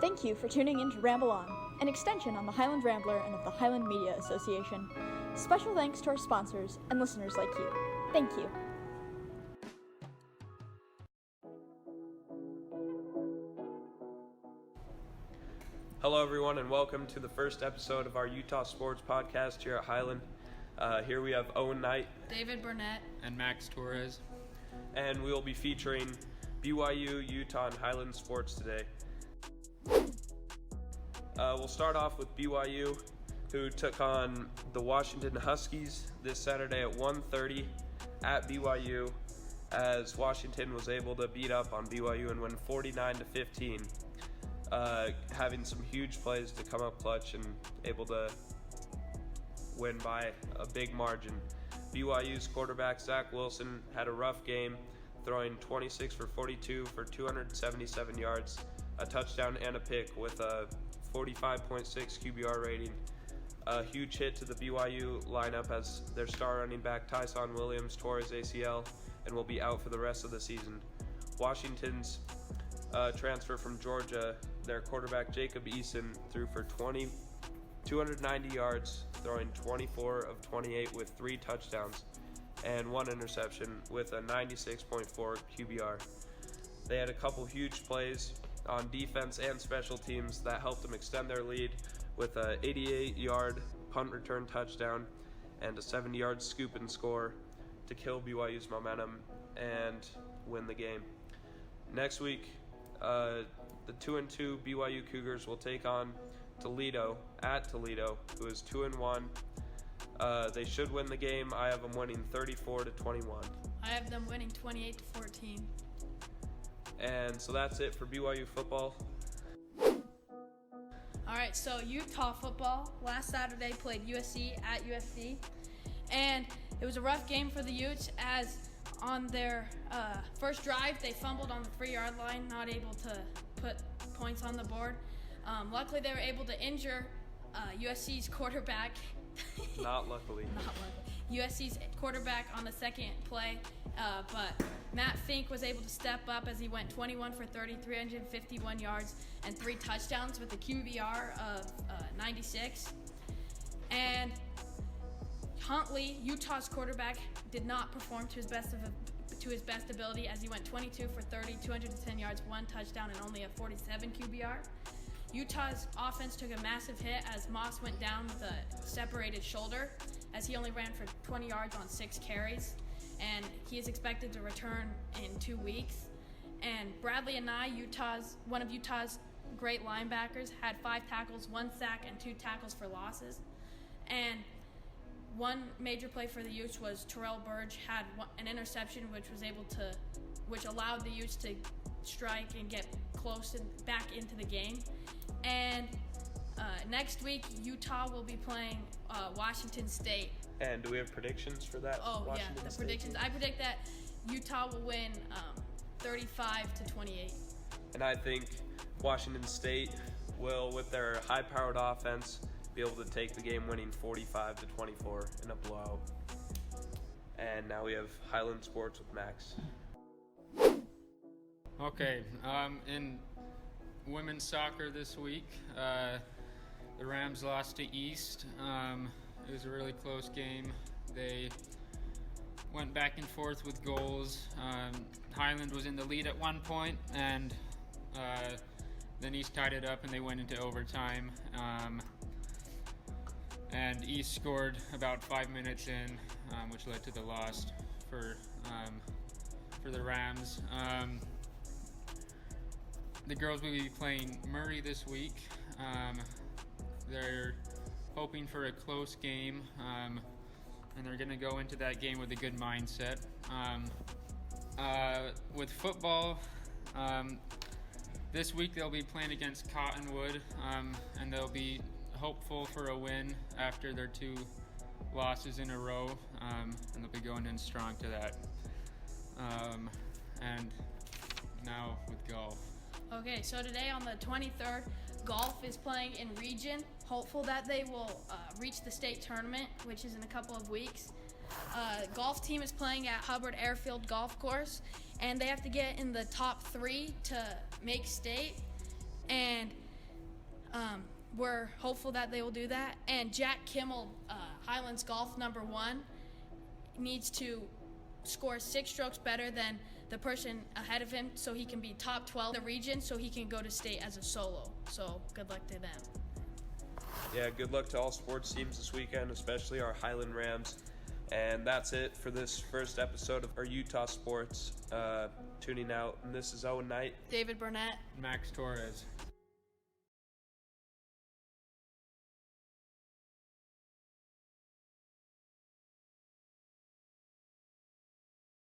Thank you for tuning in to Ramble On, an extension on the Highland Rambler and of the Highland Media Association. Special thanks to our sponsors and listeners like you. Thank you. Hello everyone and welcome to the first episode of our Utah Sports Podcast here at Highland. Here we have Owen Knight, David Burnett, and Max Torres. And we will be featuring BYU, Utah, and Highland sports today. We'll start off with BYU, who took on the Washington Huskies this Saturday at 1:30 at BYU, as Washington was able to beat up on BYU and win 49-15, having some huge plays to come up clutch and able to win by a big margin. BYU's quarterback Zach Wilson had a rough game, throwing 26 for 42 for 277 yards, a touchdown and a pick with a 45.6 QBR rating. A huge hit to the BYU lineup as their star running back Tyson Williams tore his ACL and will be out for the rest of the season. Washington's transfer from Georgia, their quarterback Jacob Eason threw for 290 yards, throwing 24 of 28 with 3 touchdowns and 1 interception with a 96.4 QBR. They had a couple huge plays on defense and special teams that helped them extend their lead with a 88-yard punt return touchdown and a 70-yard scoop and score to kill BYU's momentum and win the game. Next week, the 2-2 BYU Cougars will take on Toledo at Toledo, who is 2-1. They should win the game. I have them winning 34-21. I have them winning 28-14. And so that's it for BYU football. All right, so Utah football last Saturday played USC at USC, and it was a rough game for the Utes as on their first drive they fumbled on the 3-yard line, not able to put points on the board. Luckily, they were able to injure USC's quarterback. Not luckily. USC's quarterback on the second play, but Matt Fink was able to step up as he went 21 for 30, 351 yards, and 3 touchdowns with a QBR of 96. And Huntley, Utah's quarterback, did not perform to his best ability as he went 22 for 30, 210 yards, 1 touchdown, and only a 47 QBR. Utah's offense took a massive hit as Moss went down with a separated shoulder as he only ran for 20 yards on 6 carries, and he is expected to return in 2 weeks. And Bradley Anai, one of Utah's great linebackers, had 5 tackles, 1 sack, and 2 tackles for losses. And one major play for the Utes was Terrell Burge had an interception which allowed the Utes to strike and get close and back into the game. And next week, Utah will be playing Washington State. And do we have predictions for that? Washington State predictions. I predict that Utah will win 35-28. And I think Washington State will, with their high-powered offense, be able to take the game winning 45-24 in a blowout. And now we have Highland Sports with Max. Okay, in women's soccer this week, the Rams lost to East. It was a really close game. They went back and forth with goals. Highland was in the lead at one point, and then East tied it up and they went into overtime. And East scored about 5 minutes in, which led to the loss for the Rams. The girls will be playing Murray this week. They're hoping for a close game, and they're going to go into that game with a good mindset. With football, this week they'll be playing against Cottonwood, and they'll be hopeful for a win after their 2 losses in a row, and they'll be going in strong to that. And now with golf. Okay, so today on the 23rd, golf is playing in region. Hopeful that they will reach the state tournament, which is in a couple of weeks. Golf team is playing at Hubbard Airfield Golf Course, and they have to get in the top 3 to make state. And We're hopeful that they will do that. And Jack Kimmel, Highland's golf #1, needs to score 6 strokes better than the person ahead of him so he can be top 12 in the region so he can go to state as a solo. So good luck to them. Yeah, good luck to all sports teams this weekend, especially our Highland Rams. And that's it for this first episode of our Utah Sports. Tuning out, and this is Owen Knight, David Burnett. Max Torres.